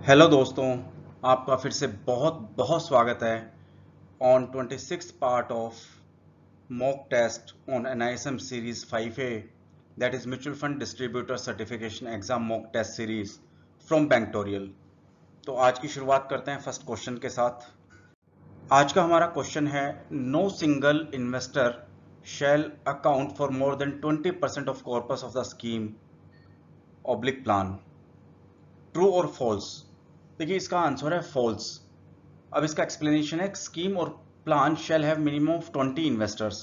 Hello दोस्तों, आपका फिर से बहुत बहुत स्वागत है on 26th part of mock test on NISM series 5A, that is mutual fund distributor certification exam mock test series from Banktorial. तो आज की शुरुआत करते हैं फर्स्ट क्वेश्चन के साथ। आज का हमारा क्वेश्चन है, no single investor shall account for more than 20% of corpus of the scheme oblique plan, true और फॉल्स। देखिए इसका आंसर है फॉल्स। अब इसका एक्सप्लेनेशन है, स्कीम और plan shall have minimum of 20 investors.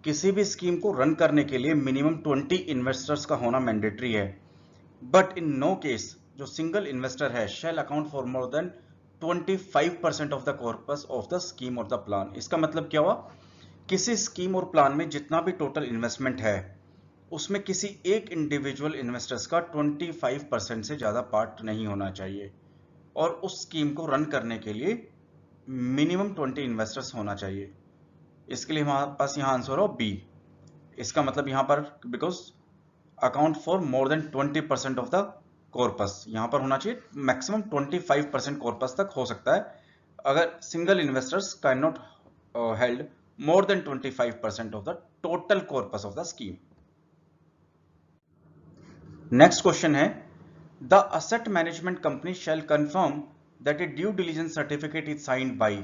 किसी भी स्कीम को रन करने के लिए मिनिमम 20 इन्वेस्टर्स का होना मैंडेटरी है। बट इन नो केस जो सिंगल इन्वेस्टर है shall account for more than 25% of the corpus of the scheme और द प्लान। इसका मतलब क्या हुआ, किसी स्कीम और प्लान में जितना भी टोटल इन्वेस्टमेंट है उसमें किसी एक इंडिविजुअल इन्वेस्टर्स का 25% से ज्यादा पार्ट नहीं होना चाहिए, और उस स्कीम को रन करने के लिए मिनिमम 20 इन्वेस्टर्स होना चाहिए। इसके लिए हमारे पास यहाँ आंसर हो बी। इसका मतलब यहाँ पर because account for more than 20% of the corpus, यहाँ पर होना चाहिए मैक्सिमम 25% कॉर्पस तक हो सकता है अगर single investors can not held more than 25% of the total corpus of the scheme. Next question है, the asset management company shall confirm that a due diligence certificate is signed by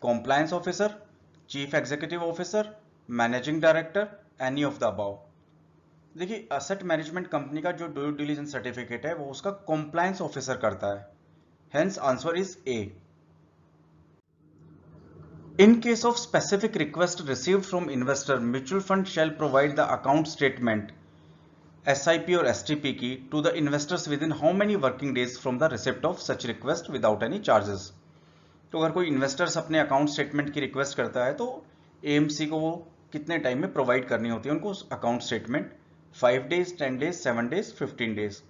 compliance officer, chief executive officer, managing director, any of the above. देखिए asset management company का जो due diligence certificate है वो उसका compliance officer करता है, hence answer is A. In case of specific request received from investor, mutual fund shall provide the account statement SIP और STP की to the investors with in how many working days from the receipt of such request without any charges. तो अगर कोई investors अपने account statement की request करता है तो AMC को वो कितने टाइम में प्रोवाइड करनी होती है उनको account statement, 5 days, 10 days, 7 days, 15 days.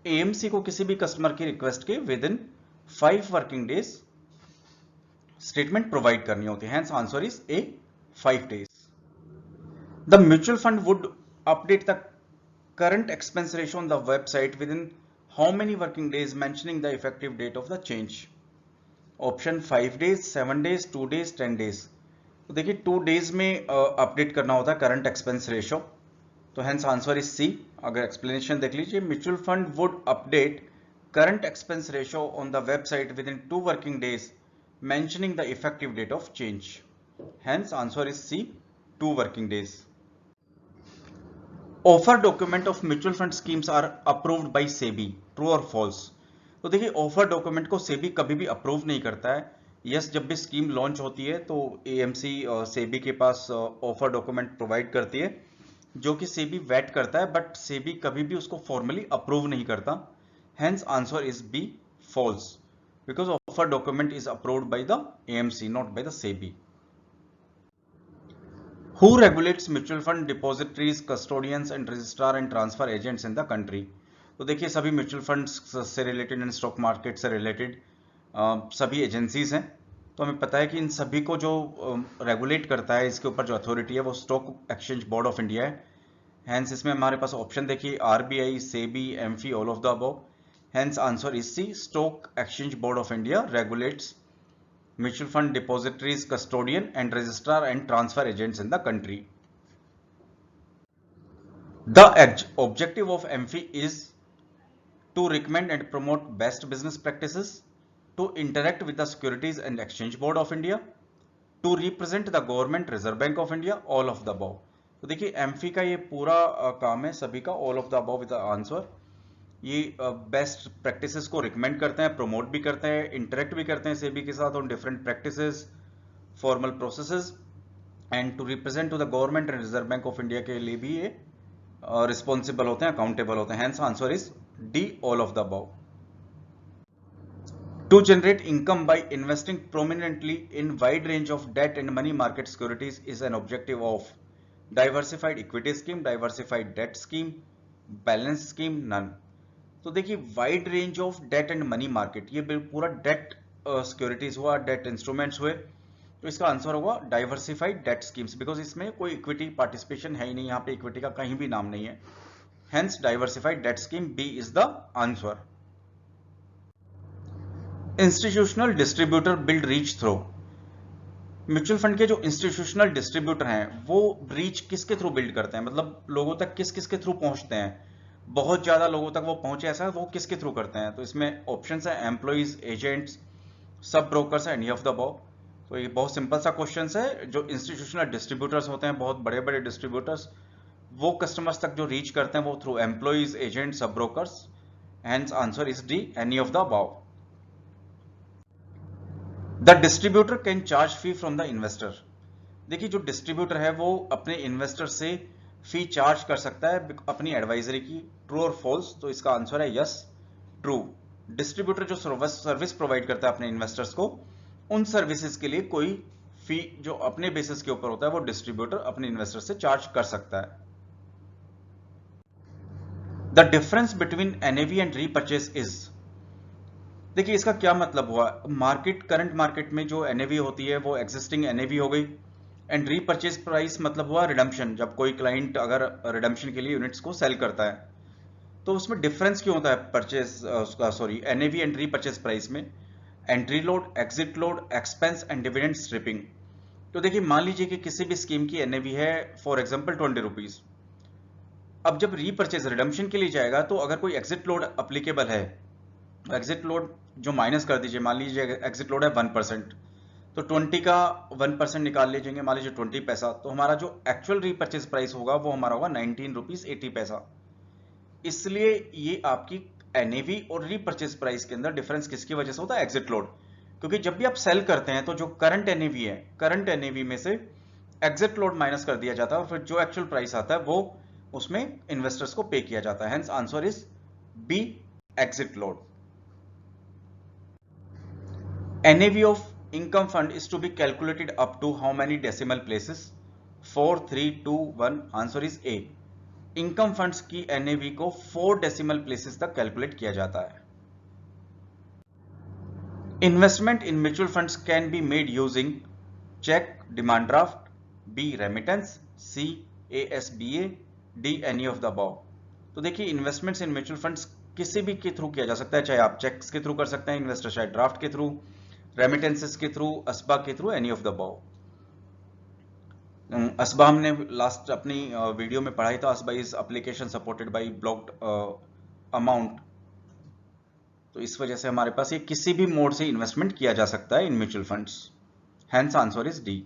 AMC को किसी भी कस्टमर की रिक्वेस्ट के with in 5 working days statement provide करनी होती है, hence answer is A, 5 days. The mutual fund would update the current expense ratio on the website within how many working days mentioning the effective date of the change? Option 5 days, 7 days, 2 days, 10 days. तो देखिए 2 days में update करना होता है current expense ratio, तो hence answer is C. अगर explanation देख लीजिए, mutual fund would update current expense ratio on the website with in 2 working days mentioning the effective date of change, hence answer is C, 2 working days. Offer document of mutual fund schemes are approved by SEBI, true और false. तो देखिए offer document को सेबी कभी भी approve नहीं करता है। Yes, जब भी स्कीम लॉन्च होती है तो AMC सेबी के पास ऑफर डॉक्यूमेंट प्रोवाइड करती है जो कि सेबी वेट करता है, बट सेबी कभी भी उसको फॉर्मली अप्रूव नहीं करता, hence answer is B, false, because offer document is approved by the AMC, not by the SEBI. Who regulates mutual fund depositories, custodians and registrar and transfer agents in the country? तो देखिए सभी mutual fund से related and stock market से related सभी agencies हैं, तो हमें पता है कि इन सभी को जो रेगुलेट करता है, इसके ऊपर जो अथॉरिटी है वो stock exchange board of India है। हेंस इसमें हमारे पास ऑप्शन देखिए RBI, SEBI, AMFI, all of the above, hence answer is C, stock exchange board of India regulates mutual fund depositories, custodian and registrar and transfer agents in the country. The objective of MFI is to recommend and promote best business practices, to interact with the Securities and Exchange Board of India, to represent the government, Reserve Bank of India, all of the above. तो देखिए AMFI का ये पूरा काम है सभी का, all of the above with the answer. ये बेस्ट प्रैक्टिसेस को रिकमेंड करते हैं, प्रमोट भी करते हैं, इंटरेक्ट भी करते हैं सेबी के साथ on different practices, formal processes, and to represent to the government and reserve bank of India के लिए भी ये रिस्पॉन्सिबल होते हैं, अकाउंटेबल होते हैं, hence answer is D, all of the above. To generate income by investing prominently in wide range of debt and money market securities is an objective of diversified equity scheme, diversified debt scheme, balance scheme, none। तो देखिए wide range of debt and money market, ये पूरा debt securities हुआ, debt instruments हुए, तो इसका answer होगा diversified date schemes, because इसमें कोई इक्विटी पार्टिसिपेशन है ही नहीं, यहाँ पे इक्विटी का कहीं भी नाम नहीं है, hence diversified debt scheme B is the answer. Institutional distributor build reach through, mutual fund के जो इंस्टीट्यूशनल डिस्ट्रीब्यूटर हैं वो रीच किसके थ्रू बिल्ड करते हैं, मतलब लोगों तक किस किस के थ्रू पहुंचते हैं, बहुत ज्यादा लोगों तक वो पहुंचे ऐसा वो किसके थ्रू करते हैं। तो इसमें ऑप्शंस है एम्प्लॉइज, एजेंट्स, सब brokers, any of the above. तो ये बहुत सिंपल सा क्वेश्चन है। जो इंस्टीट्यूशनल डिस्ट्रीब्यूटर्स होते हैं, बहुत बड़े बड़े डिस्ट्रीब्यूटर्स, वो कस्टमर्स तक जो रीच करते हैं वो थ्रू एम्प्लॉइज, एजेंट, सब brokers. Hence answer is D, any of the above. The distributor can charge fee from the investor, देखिए जो डिस्ट्रीब्यूटर है वो अपने इन्वेस्टर से फी चार्ज कर सकता है अपनी एडवाइजरी की। ट्रू और फॉल्स? तो इसका आंसर है यस, ट्रू। डिस्ट्रीब्यूटर जो सर्विस प्रोवाइड करता है अपने इन्वेस्टर्स को, उन सर्विसेज के लिए कोई फी जो अपने बेसिस के ऊपर होता है वो डिस्ट्रीब्यूटर अपने इन्वेस्टर से चार्ज कर सकता है। The difference between NAV and repurchase is, देखिए इसका क्या मतलब हुआ। मार्केट, करंट मार्केट में जो एनएवी होती है वो एग्जिस्टिंग एनएवी हो गई, एंड रीपर्चेज प्राइस मतलब हुआ रिडम्पशन, जब कोई क्लाइंट अगर रिडम्पशन के लिए यूनिट्स को सेल करता है। तो उसमें डिफरेंस क्यों होता है परचेज उसका, sorry, NAV and repurchase price में? Entry load, exit load, expense and dividend stripping. तो देखिए मान लीजिए कि किसी भी स्कीम की एनएवी है फॉर एग्जांपल 20 रुपीज। अब जब रीपर्चेज रिडम्पशन के लिए जाएगा तो अगर कोई एग्जिट लोड अप्लीकेबल है, एग्जिट लोड जो माइनस कर दीजिए, मान लीजिए एग्जिट लोड है 1%, तो 20 का 1% निकाल लीजिएंगे, मान लीजिए 20 पैसा, तो हमारा जो एक्चुअल रीपर्चेज प्राइस होगा वो हमारा होगा 19 रुपीज 80 पैसा। इसलिए ये आपकी एनएवी और रीपर्चेज प्राइस के अंदर डिफरेंस किसकी वजह से होता है? Exit load. क्योंकि जब भी आप सेल करते हैं तो जो करंट एनएवी है, करंट एनएवी में से एग्जिट लोड माइनस कर दिया जाता है और फिर जो एक्चुअल प्राइस आता है वो उसमें इन्वेस्टर्स को पे किया जाता है। Hence answer is B, exit load. NAV of income fund is to be calculated up to how many decimal places? 4, 3, 2, 1. Answer is A. Income funds की NAV को 4 डेसिमल प्लेसेस तक कैलकुलेट किया जाता है। Investment in mutual funds can be made using cheque, demand draft, B remittance, C ASBA, D any of the above. तो देखिए investments in mutual funds किसी भी के थ्रू किया जा सकता है, चाहे आप चेक्स के थ्रू कर सकते हैं इन्वेस्टर, चाहे ड्राफ्ट के थ्रू, रेमिटेंसेस के थ्रू, असबा के through, any of the above. ASBA हमने लास्ट अपनी वीडियो में पढ़ाई था, ASBA is application supported by blocked amount. तो इस वजह से हमारे पास ये किसी भी मोड से इन्वेस्टमेंट किया जा सकता है in mutual funds. Hence answer is D.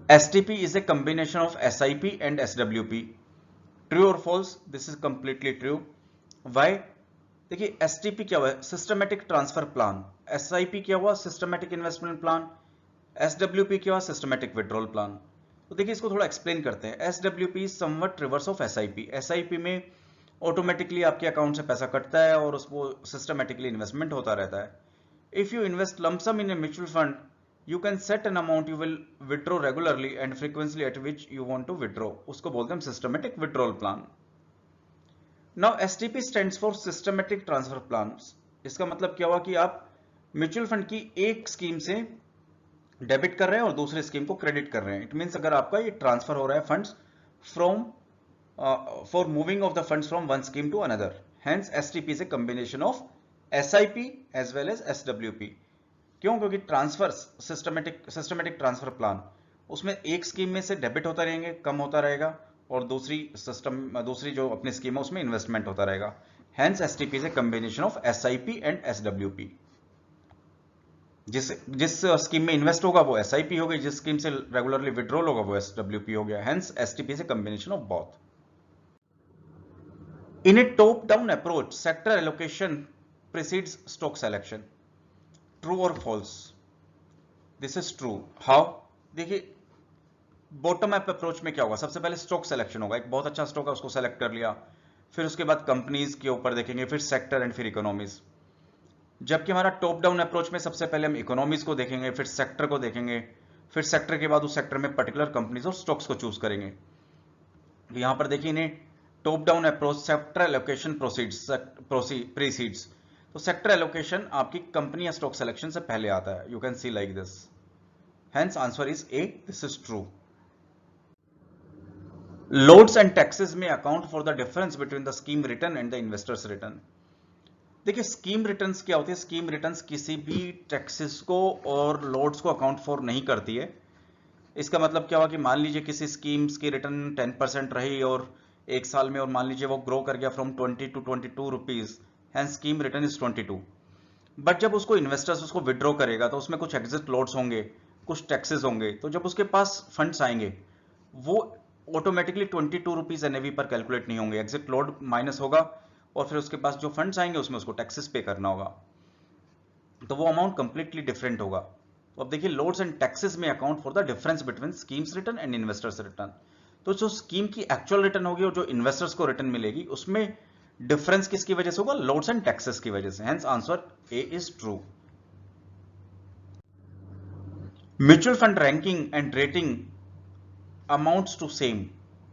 STP is a combination of SIP and SWP. True और false? This is completely true. Why? देखिए STP क्या हुआ? Systematic transfer plan. SIP क्या हुआ? Systematic investment plan. SWP क्या हुआ? Systematic withdrawal plan. तो देखिए इसको थोड़ा एक्सप्लेन करते हैं। SWP is somewhat reverse of SIP। SIP में ऑटोमेटिकली आपके अकाउंट से पैसा कटता है और उसको सिस्टमेटिकली इन्वेस्टमेंट होता रहता है। If you invest lump sum in a mutual fund, you can set an amount you will withdraw regularly and frequency at which you want to withdraw, उसको बोलते हैं systematic withdrawal plan. Now STP stands for systematic transfer plans. इसका मतलब क्या हुआ कि आप mutual fund की एक स्कीम से डेबिट कर रहे हैं और दूसरे स्कीम को क्रेडिट कर रहे हैं। इट मींस अगर आपका ये ट्रांसफर हो रहा है funds from for moving of the funds from one scheme to another. Hence STP is a combination of SIP as well as SWP। क्यों? क्योंकि ट्रांसफर, सिस्टमेटिक ट्रांसफर प्लान, उसमें एक स्कीम में से डेबिट होता रहेंगे, कम होता रहेगा, और दूसरी जो अपनी स्कीम है उसमें इन्वेस्टमेंट होता रहेगा। Hence STP is a combination of SIP and SWP। जिस स्कीम में इन्वेस्ट होगा वो SIP हो गई, जिस स्कीम से रेगुलरली विड्रॉल होगा वो SWP हो गया। Hence STP is a combination of both. In a top down approach, sector allocation precedes stock selection. True और false? This is true. How? देखिए बॉटम अप अप्रोच में क्या होगा? सबसे पहले स्टॉक सिलेक्शन होगा, एक बहुत अच्छा स्टॉक है उसको सेलेक्ट कर लिया, फिर उसके बाद कंपनीज के ऊपर देखेंगे, फिर सेक्टर एंड फिर इकोनॉमीज। जबकि हमारा टॉप डाउन अप्रोच में सबसे पहले हम इकोनॉमीज को देखेंगे, फिर सेक्टर को देखेंगे, फिर सेक्टर के बाद उस सेक्टर में पर्टिकुलर कंपनीज और स्टॉक्स को चूज करेंगे। तो यहां पर देखिए इन्हें top down approach sector allocation precedes. तो सेक्टर एलोकेशन आपकी कंपनी या स्टॉक सिलेक्शन से पहले आता है। You can see like this. Hence answer is A, this is true. Loads and taxes में account for the difference between the scheme return and the investors return. देखिए scheme returns क्या होती है, scheme returns किसी भी taxes को और loads को अकाउंट फॉर नहीं करती है। इसका मतलब क्या हुआ कि मान लीजिए किसी स्कीम्स की रिटर्न 10% रही और एक साल में, और मान लीजिए वो ग्रो कर गया from 20 to 22 rupees, hence scheme return is 22। But जब उसको इन्वेस्टर्स उसको विड्रॉ करेगा तो उसमें कुछ एग्जिट लोड्स होंगे, कुछ टैक्सेस होंगे, तो जब उसके पास फंड्स आएंगे वो ऑटोमेटिकली 22 रुपीज एनएवी पर कैलकुलेट नहीं होंगे, एग्जिट लोड माइनस होगा और फिर उसके पास जो फंड्स आएंगे उसमें उसको टैक्सेस पे करना होगा, तो वो अमाउंट कंप्लीटली डिफरेंट होगा। तो अब देखिए लोड्स एंड टैक्सेस में account for the difference between schemes return and investors return. तो जो स्कीम की एक्चुअल रिटर्न होगी और जो इन्वेस्टर्स को रिटर्न मिलेगी उसमें डिफरेंस किसकी वजह से होगा, लोड्स एंड टैक्सेस की वजह से, hence answer A is true. Mutual fund ranking and rating amounts to same,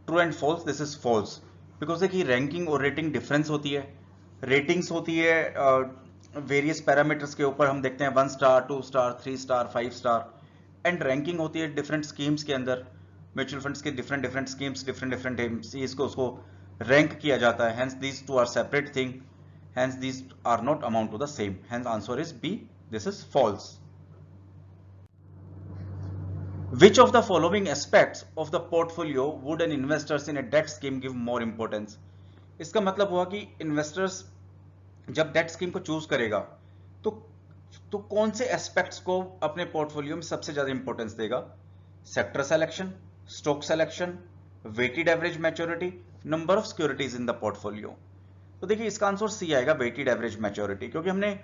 true and false, this is false. Because देखिए रैंकिंग और रेटिंग डिफरेंस होती है, रेटिंग्स होती है वेरियस पैरामीटर्स के ऊपर, हम देखते हैं 1 star 2 star 3 star 5 star, and ranking होती है डिफरेंट स्कीम्स के अंदर, म्यूचुअल फंड्स के different different schemes, different different AMCs को उसको रैंक किया जाता है, hence these two are separate thing, hence these are not amount to the same, hence answer is B, this is false. Which of the following aspects of the portfolio would an investors in a debt scheme give more importance? इसका मतलब हुआ कि investors जब date scheme को choose करेगा तो तो कौन से एस्पेक्ट्स को अपने पोर्टफोलियो में सबसे ज्यादा इंपॉर्टेंस देगा? Sector selection, stock selection, weighted average maturity, number of securities in the portfolio. तो देखिए इसका आंसर सी आएगा, वेटेड एवरेज मैच्योरिटी, क्योंकि हमने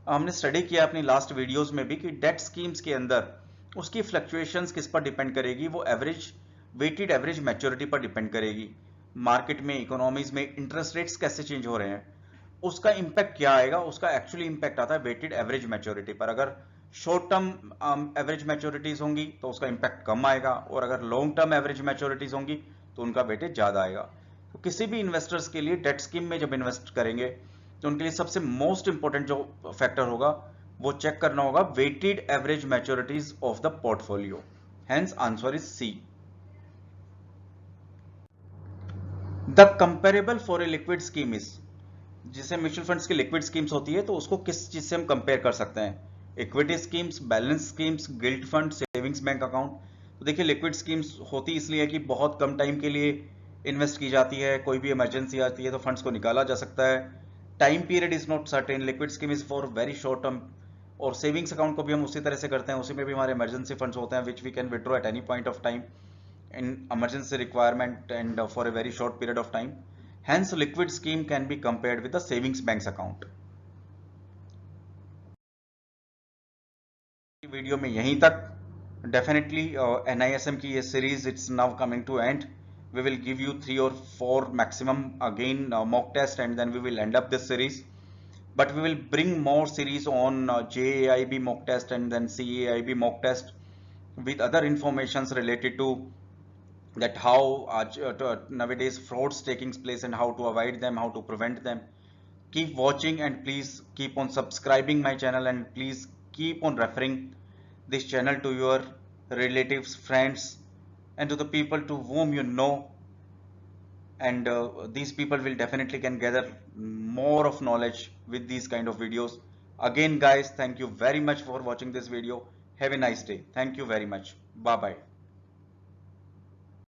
हमने स्टडी किया अपनी लास्ट वीडियोस में भी कि डेट स्कीम्स के अंदर उसकी फ्लक्चुएशंस किस पर डिपेंड करेगी, वो एवरेज वेटेड एवरेज मैच्योरिटी पर डिपेंड करेगी। मार्केट में, इकोनॉमीज में इंटरेस्ट रेट्स कैसे चेंज हो रहे हैं, उसका इंपैक्ट क्या आएगा, उसका एक्चुअली इंपैक्ट आता है वेटेड एवरेज मैच्योरिटी पर। अगर शॉर्ट टर्म एवरेज मैच्योरिटीज होंगी तो उसका इंपैक्ट कम आएगा, और अगर लॉन्ग टर्म एवरेज मैच्योरिटीज होंगी तो उनका वेटेज ज्यादा आएगा। तो किसी भी इन्वेस्टर्स के लिए डेट स्कीम में जब इन्वेस्ट करेंगे तो उनके लिए सबसे मोस्ट इंपॉर्टेंट जो फैक्टर होगा वो चेक करना होगा weighted average maturities of the portfolio, hence answer is C. The comparable for a liquid scheme is, जिसे म्यूचुअल फंड्स की लिक्विड स्कीम्स होती है तो उसको किस चीज से हम कंपेयर कर सकते हैं? Equity schemes, balance schemes, guilt fund, savings bank account. तो देखिए लिक्विड स्कीम्स होती इसलिए कि बहुत कम टाइम के लिए इन्वेस्ट की जाती है, कोई भी इमरजेंसी आती है तो फंड्स को निकाला जा सकता है, time period is not certain, liquid scheme is for very short term. और सेविंग्स अकाउंट को भी हम उसी तरह से करते हैं, उसी में भी हमारे इमरजेंसी फंड्स होते हैं which we can withdraw at any point of time in emergency requirement and for a very short period of time. Hence, liquid scheme can be compared with the savings banks account. Video में यहीं तक। Definitely NISM की ये series it's now coming to end. We will give you 3 or 4 maximum again mock test, and then we will end up this series. But we will bring more series on JAIB mock test and then CAIB mock test with other informations related to that how nowadays frauds taking place and how to avoid them, how to prevent them. Keep watching and please keep on subscribing my channel, and please keep on referring this channel to your relatives, friends, and to the people to whom you know, and these people will definitely can gather more of knowledge with these kind of videos. Again guys, thank you very much for watching this video. Have a nice day. Thank you very much. Bye bye.